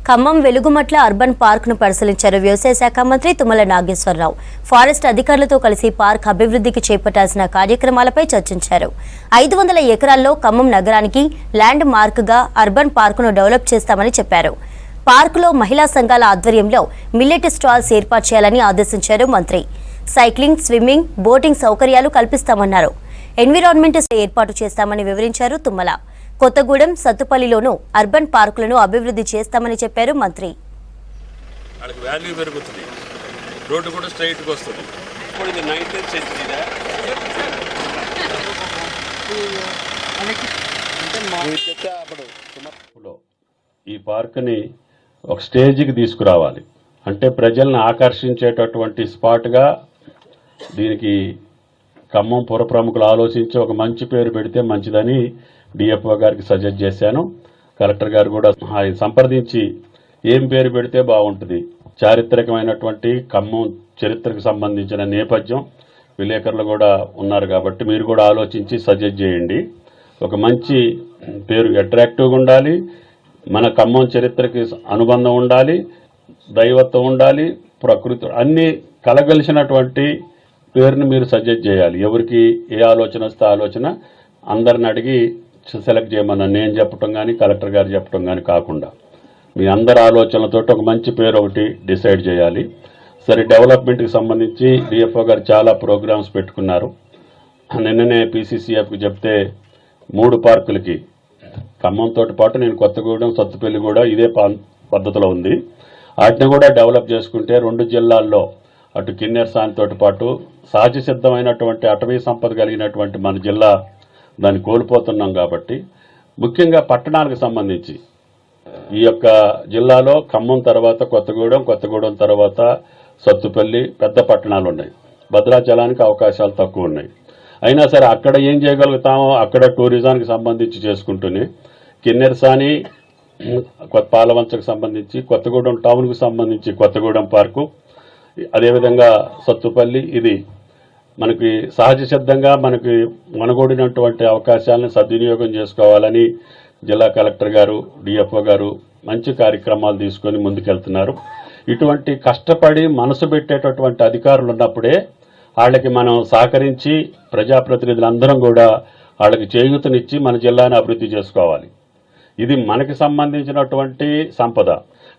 Khammam Velugumatla urban park ను పరిశీలించారు వ్యవసాయ శాఖ మంత్రి తుమ్మల నాగేశ్వరరావు. ఫారెస్ట్ అధికారులతో కలిసి పార్క్ అభివృద్ధికి చేపట్టాల్సిన కార్యక్రమాలపై చర్చించారు. 500 ఎకరాల్లో ఖమ్మం నగరానికి ల్యాండ్ మార్క్ గా అర్బన్ పార్క్ ను డెవలప్ చేస్తామని చెప్పారు. పార్కులో మహిళా సంఘాల ఆధ్వర్యంలో మిల్లెట్ స్టాల్స్ ఏర్పాటు చేయాలని ఆదేశించారు మంత్రి. సైక్లింగ్, స్విమ్మింగ్, బోటింగ్ సౌకర్యాలు కల్పిస్తామన్నారు. ఎన్విరాన్మెంట్ ఏర్పాటు చేస్తామని వివరించారు తుమ్మల. కొత్తగూడెం, సత్తుపల్లిలోనూ అర్బన్ పార్కులను అభివృద్ధి చేస్తామని చెప్పారు మంత్రి. వాల్యూ పెరుగుతుంది, రోడ్డు కూడా స్ట్రైట్ గా వస్తుంది. ఇప్పుడు ఇది 19th సెంచరీదా? ఈ పార్కుని ఒక స్టేజ్కి తీసుకురావాలి అంటే ప్రజలను ఆకర్షించేటటువంటి స్పాట్గా దీనికి ఖమ్మం పుర ప్రముఖులు ఆలోచించి ఒక మంచి పేరు పెడితే మంచిదని డిఎఫ్ఓ గారికి సజెస్ట్ చేశాను. కలెక్టర్ గారు కూడా ఆయన సంప్రదించి ఏం పేరు పెడితే బాగుంటుంది, చారిత్రకమైనటువంటి ఖమ్మం చరిత్రకు సంబంధించిన నేపథ్యం విలేకరులు కూడా ఉన్నారు కాబట్టి మీరు కూడా ఆలోచించి సజెస్ట్ చేయండి. ఒక మంచి పేరు అట్రాక్టివ్గా ఉండాలి, మన ఖమ్మం చరిత్రకి అనుబంధం ఉండాలి, దైవత్వం ఉండాలి, ప్రకృతి అన్నీ కలగలిసినటువంటి పేరుని మీరు సజెస్ట్ చేయాలి. ఎవరికి ఏ ఆలోచన వస్తే ఆలోచన అందరిని అడిగి సెలెక్ట్ చేయమన్నా నేను చెప్పటం కానీ కలెక్టర్ గారు చెప్పటం కానీ కాకుండా మీ అందరి ఆలోచనలతో ఒక మంచి పేరు ఒకటి డిసైడ్ చేయాలి. సరే, డెవలప్మెంట్కి సంబంధించి డిఎఫ్ఓ గారు చాలా ప్రోగ్రామ్స్ పెట్టుకున్నారు. నిన్ననే పీసీసీఎఫ్కి చెప్తే 3 పార్కులకి ఖమ్మంతో పాటు నేను కొత్తగూడెం, సత్తుపల్లి కూడా ఇదే పద్ధతిలో ఉంది. వాటిని కూడా డెవలప్ చేసుకుంటే 2 జిల్లాల్లో అటు కిన్నెరసానితో పాటు సహజ సిద్ధమైనటువంటి అటవీ సంపద కలిగినటువంటి మన జిల్లా దాన్ని కోల్పోతున్నాం. కాబట్టి ముఖ్యంగా పట్టణాలకు సంబంధించి ఈ యొక్క జిల్లాలో ఖమ్మం తర్వాత కొత్తగూడెం తర్వాత సత్తుపల్లి పెద్ద పట్టణాలు ఉన్నాయి. భద్రాచలానికి అవకాశాలు తక్కువ ఉన్నాయి. అయినా సరే అక్కడ ఏం చేయగలుగుతామో అక్కడ టూరిజానికి సంబంధించి చేసుకుంటూనే కిన్నెరసాని పాలవంచకు సంబంధించి కొత్తగూడెం టౌన్కు సంబంధించి కొత్తగూడెం పార్కు, అదేవిధంగా సత్తుపల్లి ఇది మనకి సహజ సిద్ధంగా మనకి మనగూడినటువంటి అవకాశాలను సద్వినియోగం చేసుకోవాలని జిల్లా కలెక్టర్ గారు, డిఎఫ్ఓ గారు మంచి కార్యక్రమాలు తీసుకొని ముందుకెళ్తున్నారు. ఇటువంటి కష్టపడి మనసు పెట్టేటటువంటి అధికారులు ఉన్నప్పుడే వాళ్ళకి మనం సహకరించి ప్రజాప్రతినిధులందరం కూడా వాళ్ళకి చేయూతనిచ్చి మన జిల్లాని అభివృద్ధి చేసుకోవాలి. ఇది మనకి సంబంధించినటువంటి సంపద.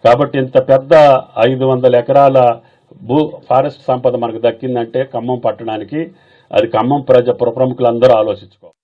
కాబట్టి ఇంత పెద్ద 500 ఎకరాల ఫారెస్ట్ సంపద మనకు దక్కిందంటే ఖమ్మం పట్టణానికి అది ఖమ్మం పుర ప్రముఖులందరూ ఆలోచించుకోవాలి.